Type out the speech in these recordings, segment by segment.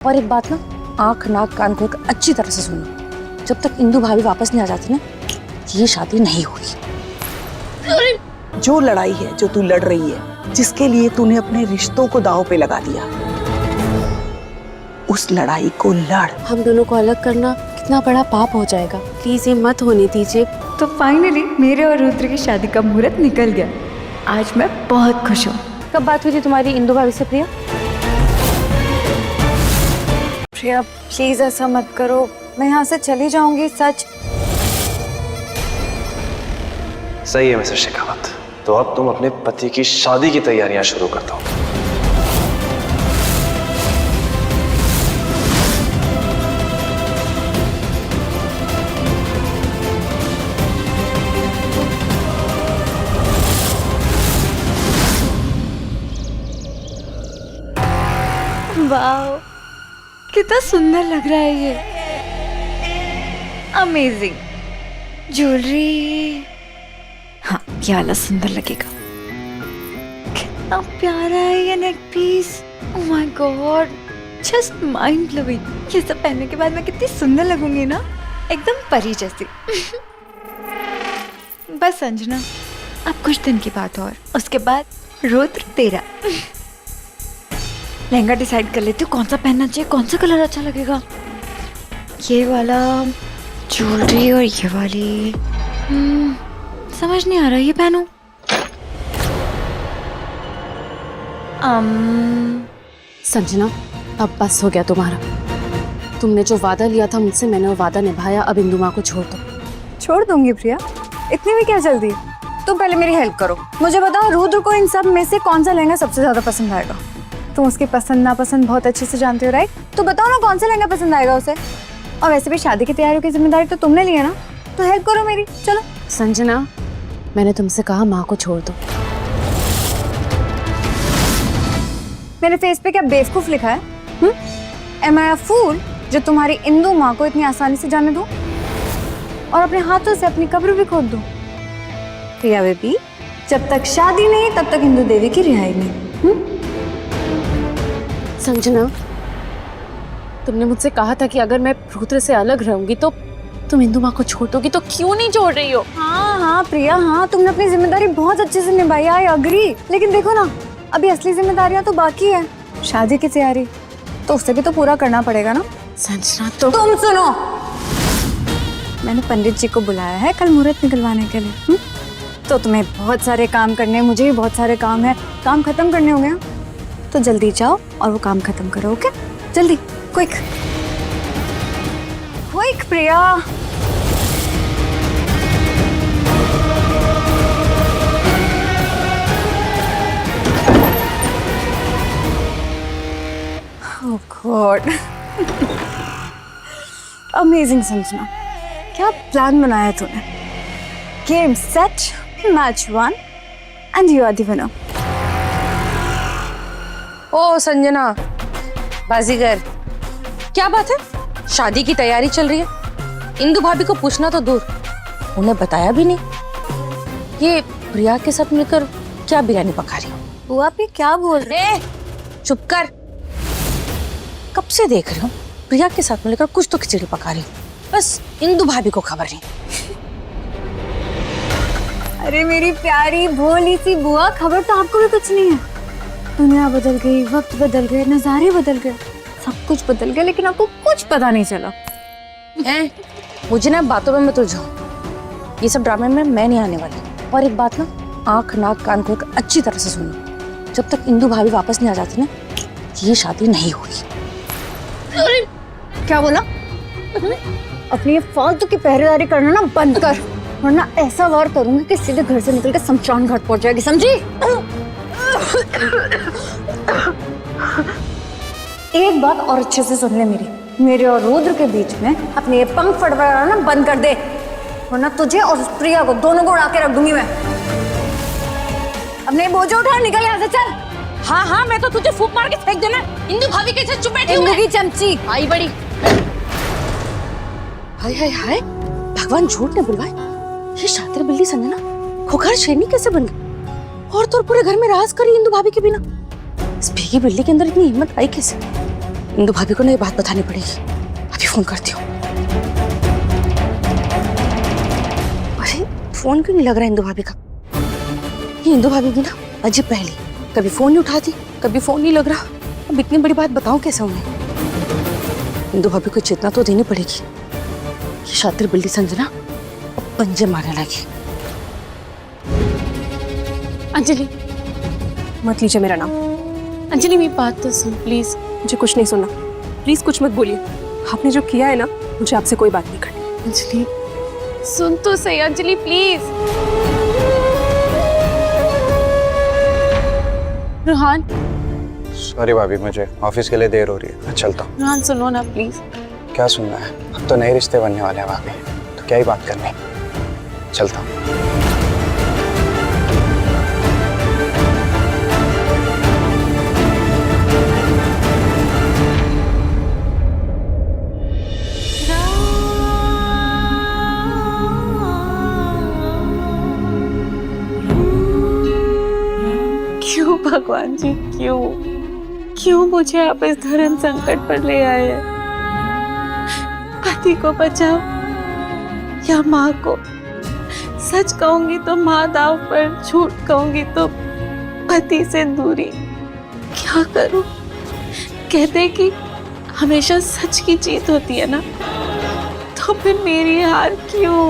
और एक बात ना, आंख नाक कान खोल कर अच्छी तरह से सुनो, जब तक इंदु भाभी वापस नहीं आ जाती ना, ये शादी नहीं होगी। जो लड़ाई है जो तू लड़ रही है, जिसके लिए तूने अपने रिश्तों को दांव पे लगा दिया, उस लड़ाई को लड़। हम दोनों को अलग करना कितना बड़ा पाप हो जाएगा, प्लीज ये मत होने दीजिए। तो फाइनली मेरे और रुद्र की शादी का मुहूर्त निकल गया। आज मैं बहुत खुश हूँ। कब बात हुई थी तुम्हारी इंदु भाभी से प्रिया? प्रिया प्लीज ऐसा मत करो, मैं यहाँ से चली जाऊंगी, सच। सही है मिस्टर शेखावत, तो अब तुम अपने पति की शादी की तैयारियां शुरू कर दो। वाओ, कितना सुंदर लग रहा है ये। Amazing jewellery. हाँ, ये वाला सुंदर लगेगा। कितना प्यारा है ये neck piece. Oh my god, just mind blowing. ये सब पहनने के बाद मैं कितनी सुंदर लगूंगी ना, एकदम परी जैसी। बस संजना, अब कुछ दिन की बात और, उसके बाद रुद्र तेरा। लहंगा डिसाइड कर लेती हूँ कौन सा पहनना चाहिए, कौन सा कलर अच्छा लगेगा। ये वाला ज्वेलरी और ये वाली समझ नहीं आ रहा, ये पहनूं। संजना, अब बस हो गया तुम्हारा। तुमने जो वादा लिया था मुझसे, मैंने वो वादा निभाया। अब इंदु माँ को छोड़ दो। छोड़ दूंगी प्रिया, इतनी भी क्या जल्दी। तुम पहले मेरी हेल्प करो, मुझे बताओ रुद्र को इन सब में से कौन सा लहंगा सबसे ज्यादा पसंद आएगा। तुम उसकी पसंद नापसंद बहुत अच्छे से जानते हो, राइट? तो बताओ ना कौन सा लहंगा पसंद आएगा उसे। और वैसे भी शादी की तैयारियों की जिम्मेदारी तो तुमने ली है ना, तो हेल्प करो मेरी। चलो। संजना, मैंने तुमसे कहा माँ को छोड़ दो। मेरे फेस पे क्या बेवकूफ लिखा है? एम आई अ फूल जो तुम्हारी इंदु माँ को इतनी आसानी से जाने दूं और अपने हाथों से अपनी कब्र भी खोद दूं? प्रिया बेबी, जब तक शादी नहीं तब तक इंदु देवी की रिहाई नहीं। संजना, तुमने मुझसे कहा था कि अगर मैं रुद्र से अलग रहूंगी तो तुम इंदु माँ को छोड़ दोगी, तो क्यों नहीं छोड़ रही हो? हाँ प्रिया, हाँ तुमने अपनी जिम्मेदारी बहुत अच्छे से निभाई, आई अग्री। लेकिन देखो ना, अभी असली जिम्मेदारियां तो बाकी है, शादी की तैयारी, तो उससे भी तो पूरा करना पड़ेगा ना। संजना, तो तुम सुनो, मैंने पंडित जी को बुलाया है कल मुहूर्त निकलवाने के लिए। तो तुम्हें बहुत सारे काम करने, मुझे भी बहुत सारे काम है, काम खत्म करने होंगे। तो जल्दी जाओ और वो काम खत्म करो, ओके? जल्दी, quick quick Priya. Oh god, amazing Sanjana, क्या प्लान बनाया तूने। Game set, match one and you are the winner. Oh Sanjana, Baazigar, क्या बात है? शादी की तैयारी चल रही है। इंदु भाभी को पूछना तो दूर, उन्हें बताया भी नहीं। ये प्रिया के साथ मिलकर क्या बिरयानी पका रही हो? बुआ भी क्या बोल रहे? चुप कर। कब से देख रही हूँ प्रिया के साथ मिलकर कुछ तो खिचड़ी पका रही हूँ, बस इंदु भाभी को खबर नहीं। अरे मेरी प्यारी भोली सी बुआ, खबर तो आपको भी कुछ नहीं है। दुनिया बदल गई, वक्त बदल गए, नजारे बदल गए, सब कुछ बदल गया, लेकिन आपको कुछ पता नहीं चला। मुझे ना बातों में मत उलझाओ, ये सब ड्रामे में मैं नहीं आने वाली। और एक बात ना, आंख नाक कान खोल कर अच्छी तरह से सुनो, जब तक इंदु भाभी वापस नहीं आ जाती ना, ये शादी नहीं होगी। क्या बोला? अपनी ये फालतू की पहरेदारी करना ना बंद कर, वरना ऐसा वार करूंगी कि सीधे घर से निकल के शमशान घाट पहुंच जाएगी, समझी? एक बात और अच्छे से सुन ले मेरी, मेरे और रुद्र के बीच में अपने ये पंख फड़फड़ाना बंद कर दे, वरना तुझे और प्रिया को दोनों को उड़ा के रख दूंगी मैं। अपने बोझ उठा, निकल यहाँ से, चल। हाँ हाँ, मैं तो तुझे फूंक मार के फेंक देना। इंदु भाभी के साथ चुप बैठी हूँ। इंदु की चमची आई बड़ी। हाय हाय हाय, भगवान झूठ ने बुलवाए। ये शातिर बिल्ली संजना खोखर शेरनी कैसे बन गई? और तो पूरे घर में राज करी इंदु भाभी के बिना। इस भीगी बिल्ली के अंदर इतनी हिम्मत आई कैसे? इंदु भाभी को ना ये बात बतानी पड़ेगी। अभी फोन करती हूँ। अरे फोन क्यों नहीं लग रहा इंदु भाभी का? ये इंदु भाभी भी ना अजीब पहली, कभी फोन नहीं उठाती, कभी फोन नहीं लग रहा। अब इतनी बड़ी बात बताऊं कैसे उन्हें? इंदु भाभी को चेतना तो देनी पड़ेगी। ये शातिर बिल्ली संजना अब पंजे मारने लगी। अंजलि, मत लीजिए मेरा नाम। अंजलि मेरी बात तो सुन प्लीज। मुझे कुछ नहीं सुनना, प्लीज कुछ मत बोलिए। आपने जो किया है ना, मुझे आपसे कोई बात नहीं करनी। अंजलि सुन तो सही, अंजलि प्लीज। रुहान, सॉरी भाभी, मुझे ऑफिस के लिए देर हो रही है, मैं चलता हूँ। रुहान सुनो ना प्लीज। क्या सुनना है? अब तो नए रिश्ते बनने वाले हैं भाभी, तो क्या ही बात करनी। चलता हूँ। क्यों भगवान जी, क्यों क्यों मुझे आप इस धर्म संकट पर ले आए हैं? पति को बचाओ या माँ को? सच कहूंगी तो माँ दाव पर, झूठ कहूंगी तो पति से दूरी। क्या करूं? कहते कि हमेशा सच की जीत होती है ना, तो फिर मेरी हार क्यों?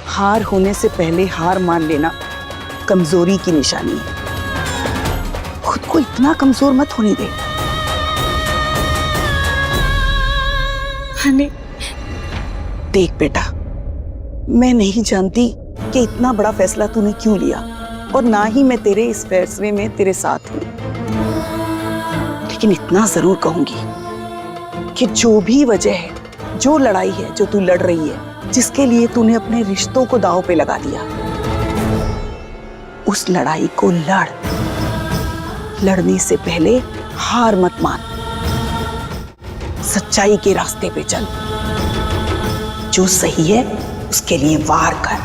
हार होने से पहले हार मान लेना कमजोरी की निशानी है। खुद को इतना कमजोर मत होने दे। हनी, देख बेटा, मैं नहीं जानती कि इतना बड़ा फैसला तूने क्यों लिया, और ना ही मैं तेरे इस फैसले में तेरे साथ हूं। लेकिन इतना जरूर कहूंगी कि जो भी वजह है, जो लड़ाई है जो तू लड़ रही है, जिसके लिए तूने अपने रिश्तों को दांव पे लगा दिया, उस लड़ाई को लड़। लड़ने से पहले हार मत मान। सच्चाई के रास्ते पे चल। जो सही है उसके लिए वार कर,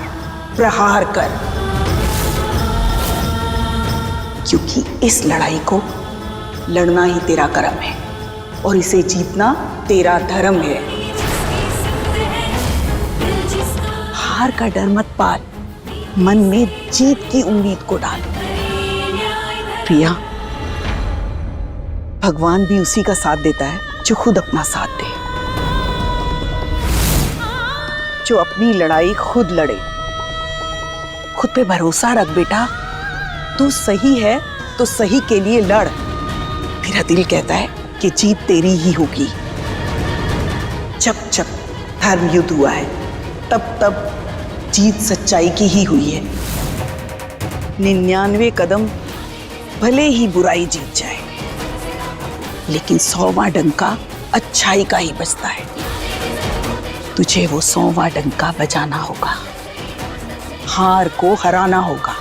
प्रहार कर, क्योंकि इस लड़ाई को लड़ना ही तेरा कर्म है और इसे जीतना तेरा धर्म है। हार का डर मत पाल, मन में जीत की उम्मीद को डाल। प्रिया, भगवान भी उसी का साथ देता है जो खुद अपना साथ दे, जो अपनी लड़ाई खुद लड़े। खुद पे भरोसा रख बेटा। तू सही है तो सही के लिए लड़। मेरा दिल कहता है कि जीत तेरी ही होगी। जब जब धर्म युद्ध हुआ है, तब तब जीत सच्चाई की ही हुई है। 99 कदम भले ही बुराई जीत जाए, लेकिन 100वां डंका अच्छाई का ही बजता है। तुझे वो 100वां डंका बजाना होगा, हार को हराना होगा।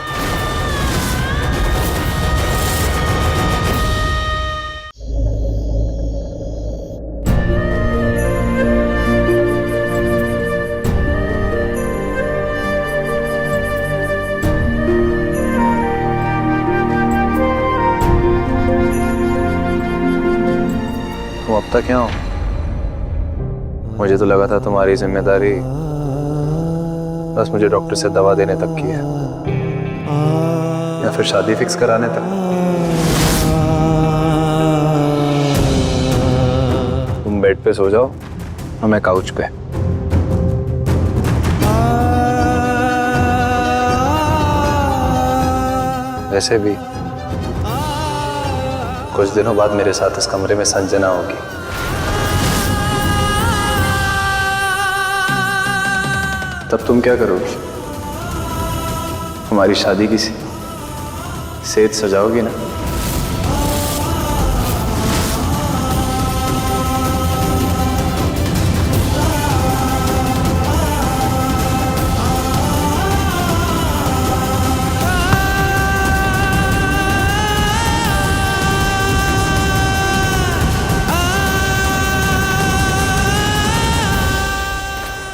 तुम अब तक यहाँ हो? मुझे तो लगा था तुम्हारी जिम्मेदारी बस मुझे डॉक्टर से दवा देने तक की है, या फिर शादी फिक्स कराने तक। तुम बेड पे सो जाओ और मैं काउच पे। वैसे भी कुछ दिनों बाद मेरे साथ इस कमरे में संजना होगी। तब तुम क्या करोगी? हमारी शादी की सेज सजाओगी ना?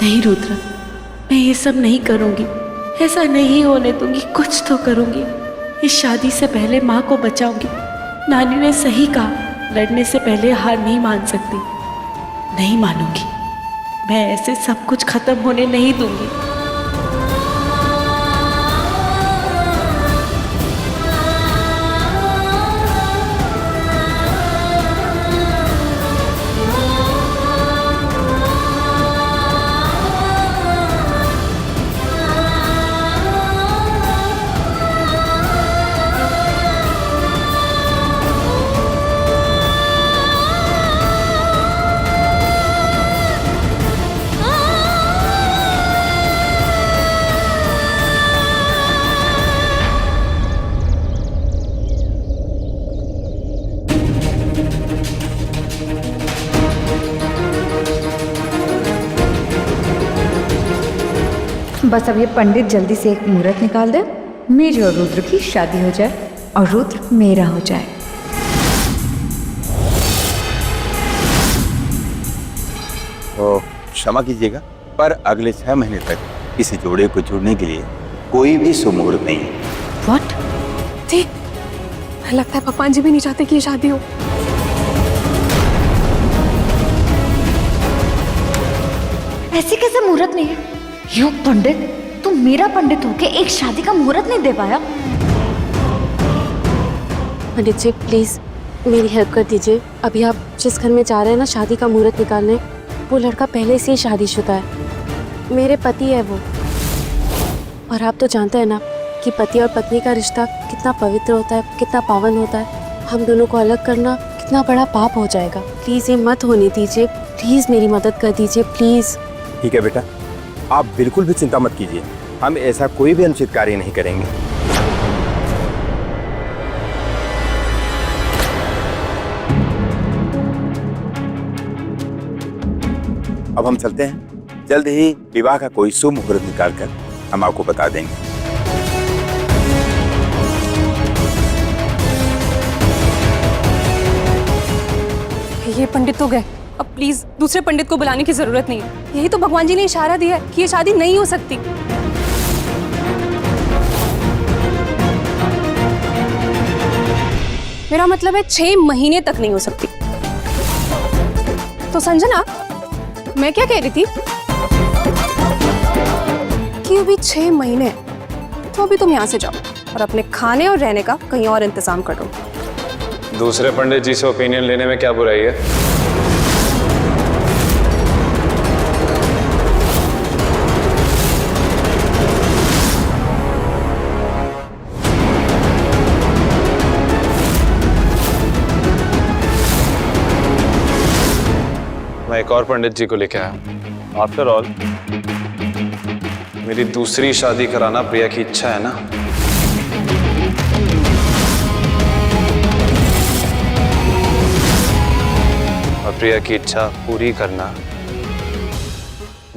नहीं रुद्र, मैं ये सब नहीं करूंगी। ऐसा नहीं होने दूंगी, कुछ तो करूंगी। इस शादी से पहले माँ को बचाऊंगी। नानी ने सही कहा, लड़ने से पहले हार नहीं मान सकती। नहीं मानूंगी, मैं ऐसे सब कुछ खत्म होने नहीं दूंगी। बस अब ये पंडित जल्दी से एक मुहूर्त निकाल दे, मेरी और रुद्र की शादी हो जाए और रुद्र मेरा हो जाए। तो क्षमा कीजिएगा, पर अगले 6 महीने तक इस जोड़े को जुड़ने के लिए कोई भी शुभ मुहूर्त नहीं है। व्हाट? जी, लगता है भगवान जी भी नहीं चाहते कि ये शादी हो। ऐसे कैसे मुहूर्त नहीं है? यो पंडित, तुम मेरा पंडित होके एक शादी का मुहूर्त नहीं दे पाया? पंडित जी प्लीज मेरी हेल्प कर दीजिए। अभी आप जिस घर में जा रहे हैं ना शादी का मुहूर्त निकालने, वो लड़का पहले से ही शादीशुदा है, मेरे पति है वो। और आप तो जानते हैं ना कि पति और पत्नी का रिश्ता कितना पवित्र होता है, कितना पावन होता है। हम दोनों को अलग करना कितना बड़ा पाप हो जाएगा। प्लीज ये मत होने दीजिए, प्लीज मेरी मदद कर दीजिए प्लीज। ठीक है बेटा, आप बिल्कुल भी चिंता मत कीजिए, हम ऐसा कोई भी अनुचित कार्य नहीं करेंगे। अब हम चलते हैं, जल्द ही विवाह का कोई शुभ मुहूर्त निकालकर हम आपको बता देंगे। ये पंडित तो गए, अब प्लीज दूसरे पंडित को बुलाने की जरूरत नहीं है। यही तो भगवान जी ने इशारा दिया है कि ये शादी नहीं हो सकती। मेरा मतलब है 6 महीने तक नहीं हो सकती। तो संजना, मैं क्या कह रही थी कि अभी 6 महीने, तो अभी तुम यहाँ से जाओ और अपने खाने और रहने का कहीं और इंतजाम कर दो। दूसरे पंडित जी से ओपिनियन लेने में क्या बुराई है? मैं एक और पंडित जी को लेके आया। आफ्टर ऑल मेरी दूसरी शादी कराना प्रिया की इच्छा है ना। और प्रिया की इच्छा पूरी करना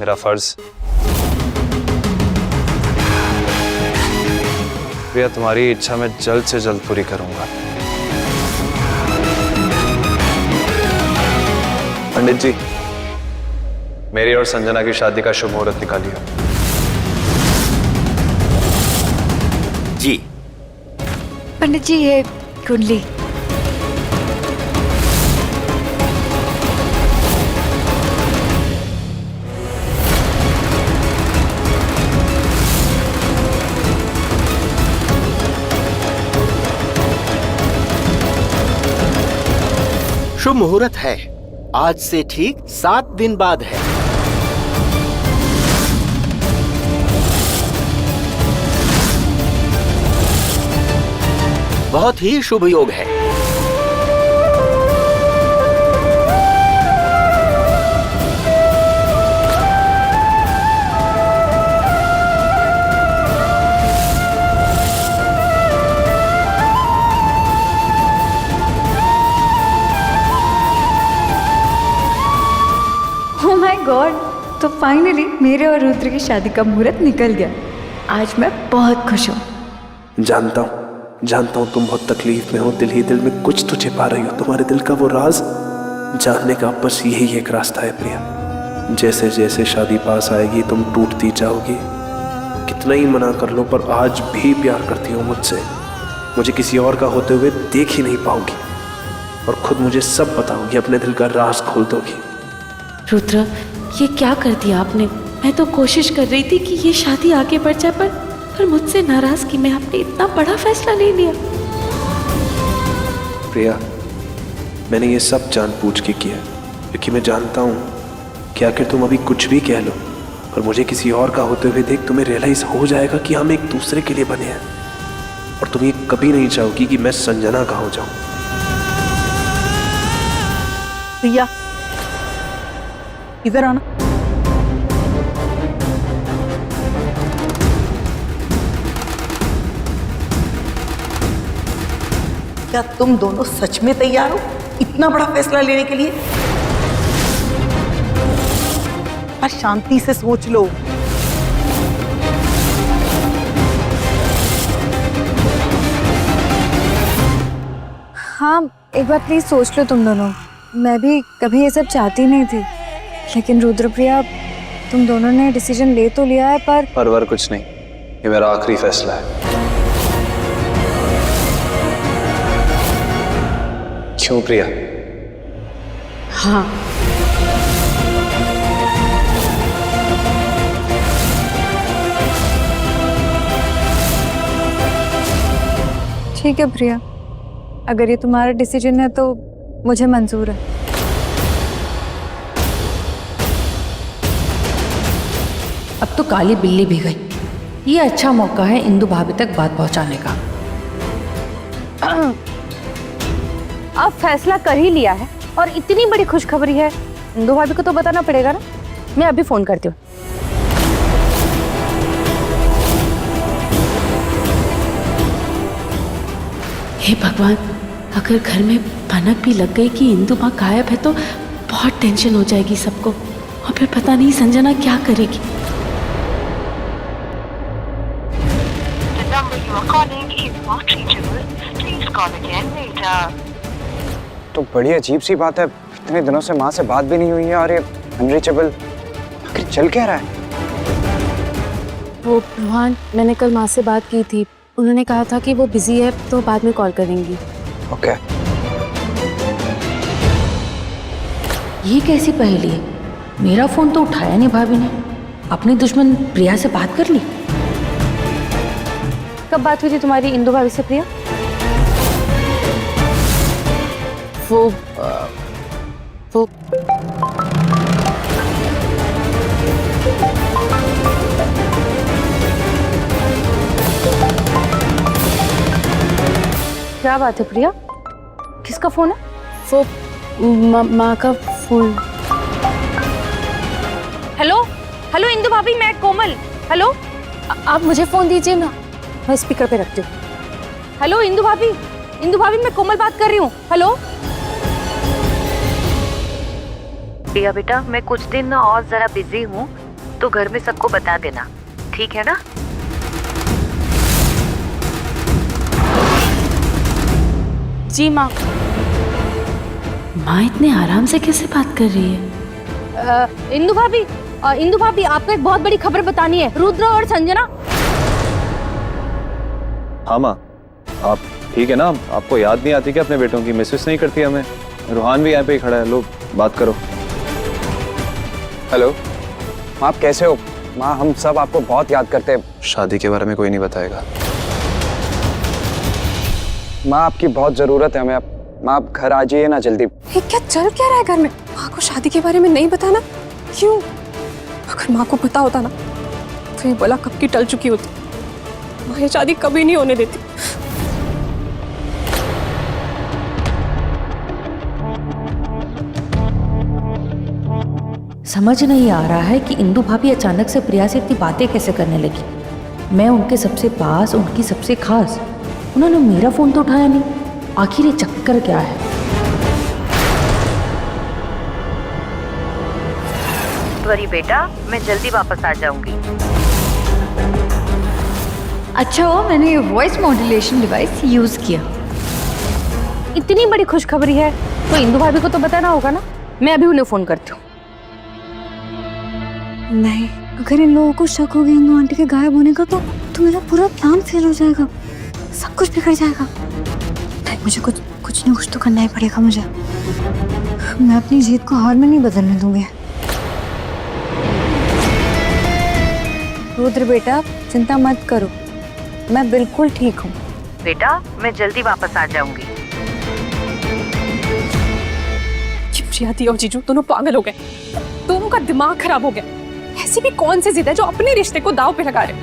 मेरा फर्ज। प्रिया, तुम्हारी इच्छा मैं जल्द से जल्द पूरी करूंगा। पंडित जी, मेरी और संजना की शादी का शुभ मुहूर्त निकालिए। जी पंडित जी, ये कुंडली। शुभ मुहूर्त है, आज से ठीक 7 दिन बाद है। बहुत ही शुभ योग है। ओह माय गॉड, तो फाइनली मेरे और रुद्र की शादी का मुहूर्त निकल गया। आज मैं बहुत खुश हूँ। जानता हूँ तुम बहुत तकलीफ में हो, दिल ही दिल में कुछ तो छिपा रही हो। तुम्हारे दिल का वो राज जानने का बस यही एक रास्ता है प्रिया। जैसे जैसे शादी पास आएगी तुम टूटती जाओगी, कितना ही मना कर लो पर आज भी प्यार करती हो मुझसे। मुझे किसी और का होते हुए देख ही नहीं पाओगी और खुद मुझे सब बताओगी, अपने दिल का राज खोल दोगी। रुद्र, ये क्या कर दिया आपने? मैं तो कोशिश कर रही थी कि ये शादी आगे बढ़ जाए, पर मुझसे नाराजगी में आपने इतना बड़ा फैसला ले लिया। प्रिया, मैंने ये सब जानबूझ के किया क्योंकि मैं जानता हूँ कि आखिर तुम अभी कुछ भी कह लो पर मुझे किसी और का होते हुए देख तुम्हें रियलाइज हो जाएगा कि हम एक दूसरे के लिए बने हैं और तुम ये कभी नहीं चाहोगी कि मैं संजना का हो जाऊं। प्रिया, इधर आना। क्या तुम दोनों सच में तैयार हो इतना बड़ा फैसला लेने के लिए? और शांति से सोच लो। हाँ, एक बार प्लीज सोच लो तुम दोनों। मैं भी कभी ये सब चाहती नहीं थी, लेकिन रुद्रप्रिया तुम दोनों ने डिसीजन ले तो लिया है, पर कुछ नहीं, ये मेरा आखिरी फैसला है। क्यों प्रिया? हाँ, ठीक है प्रिया, अगर ये तुम्हारा डिसीजन है तो मुझे मंजूर है। अब तो काली बिल्ली भी गई। ये अच्छा मौका है इंदु भाभी तक बात पहुंचाने का। अब फैसला कर ही लिया है और इतनी बड़ी खुशखबरी है, इंदु भाभी को तो बताना पड़ेगा ना। मैं अभी फोन करती हूँ। हे भगवान, अगर घर में भनक भी लग गई कि इंदु माँ गायब है तो बहुत टेंशन हो जाएगी सबको और फिर पता नहीं संजना क्या करेगी। तो बड़ी अजीब सी बात है, इतने दिनों से माँ से बात भी नहीं हुई है और ये अनरीचेबल आखिर चल क्या रहा है? वो रोहान, मैंने कल माँ से बात की थी, उन्होंने कहा था कि वो बिजी है तो बाद में कॉल करेंगी। ओके। ये कैसी पहेली है? मेरा फोन तो उठाया नहीं भाभी ने। अपनी दुश्मन प्रिया से बात कर ली। कब बात हुई थी तुम्हारी इंदु भाभी से प्रिया? वो क्या बात है प्रिया? किसका फोन है? वो माँ का फोन। हेलो हेलो इंदु भाभी, मैं कोमल। हेलो, आप मुझे फोन दीजिए ना, मैं स्पीकर पे रखती हूँ। हेलो इंदु भाभी, मैं कोमल बात कर रही हूँ। हेलो प्रिया बेटा, मैं कुछ दिन ना और जरा बिजी हूँ, तो घर में सबको बता देना, ठीक है ना? जी माँ। माँ इतने आराम से कैसे बात कर रही है? इंदु भाभी आपको एक बहुत बड़ी खबर बतानी है। रुद्र और संजना। हाँ माँ, आप ठीक है ना? आपको याद नहीं आती क्या अपने बेटों की? मिसेस नहीं करती हमें? रूहान भी यहाँ पे ही खड़ा है, लो बात करो। हेलो माँ, आप कैसे हो? माँ, हम सब आपको बहुत याद करते हैं। शादी के बारे में कोई नहीं बताएगा। माँ, आपकी बहुत जरूरत है हमें। माँ, आप घर आ जाइए ना जल्दी। ये क्या चल क्या रहा है घर में? माँ को शादी के बारे में नहीं बताना, क्यों? अगर माँ को पता होता ना तो ये बोला कब की टल चुकी होती। माँ ये शादी कभी नहीं होने देती। समझ नहीं आ रहा है कि इंदु भाभी अचानक से प्रिया से इतनी बातें कैसे करने लगी। मैं उनके सबसे पास, उनकी सबसे खास, उन्होंने मेरा फोन तो उठाया नहीं। आखिर ये चक्कर क्या है? वरी बेटा, मैं जल्दी वापस आ जाऊंगी। अच्छा हो मैंने ये वॉइस मॉड्यूलेशन डिवाइस यूज किया। इतनी बड़ी खुशखबरी है तो इंदु भाभी को तो बताना होगा ना। मैं अभी उन्हें फोन करती हूँ। नहीं, अगर इन लोगों को शक हो गया इंदु आंटी के गायब होने का तो मेरा पूरा प्लान फेल हो जाएगा, सब कुछ बिगड़ जाएगा। नहीं, मुझे कुछ ना कुछ तो करना ही पड़ेगा मुझे। मैं अपनी जीत को हार में नहीं बदलने दूंगी। रुद्र बेटा चिंता मत करो, मैं बिल्कुल ठीक हूँ। बेटा मैं जल्दी वापस आ जाऊंगी। प्रिया दी और जीजू दोनों पागल हो गए, दोनों का दिमाग खराब हो गया। ऐसी भी कौन सी जिद है जो अपने रिश्ते को दाव पे लगा रहे?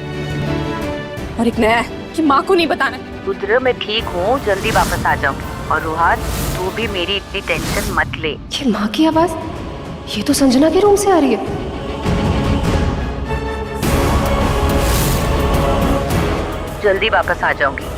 और एक नया है कि माँ को नहीं बताना। रुद्र मैं ठीक हूँ, जल्दी वापस आ जाऊंगी। और रुहान तू भी मेरी इतनी टेंशन मत ले। ये माँ की आवाज, ये तो संजना के रूम से आ रही है। जल्दी वापस आ जाऊंगी।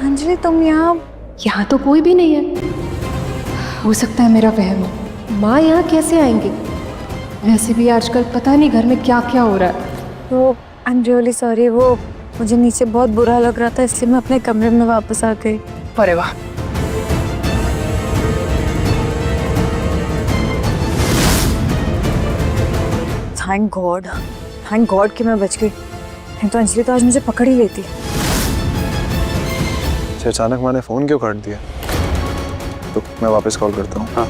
अंजलि तुम यहाँ तो कोई भी नहीं है। हो सकता है मेरा वहम हो। माँ यहाँ कैसे आएंगी? वैसे भी आजकल पता नहीं घर में क्या क्या हो रहा है। वो आई एम रियली सॉरी, वो मुझे नीचे बहुत बुरा लग रहा था इसलिए मैं अपने कमरे में वापस आ गई। अरे वाह, थैंक गॉड कि मैं बच गई, नहीं तो अंजलि तो आज मुझे पकड़ ही लेती। अचानक मैंने फोन क्यों काट दिया? तो मैं वापस कॉल करता हूँ। हाँ।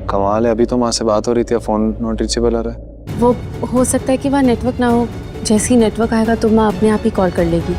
कमाल है, अभी तो माँ से बात हो रही थी, फोन नॉट रीचेबल आ रहा है। वो हो सकता है कि वहाँ नेटवर्क ना हो, जैसे ही नेटवर्क आएगा तो माँ अपने आप ही कॉल कर लेगी।